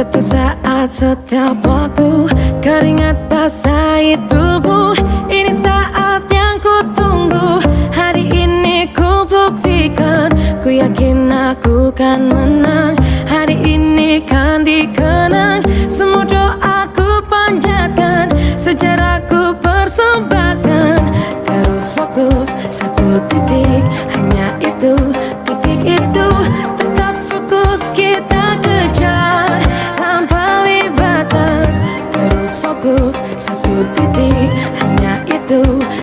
Setiap saat, setiap waktu, keringat basahi tubuh. Ini saat yang ku tunggu. Hari ini ku buktikan, ku yakin aku kan menang. Hari ini kan dikenang, semua doaku panjatkan, sejarahku persembahkan.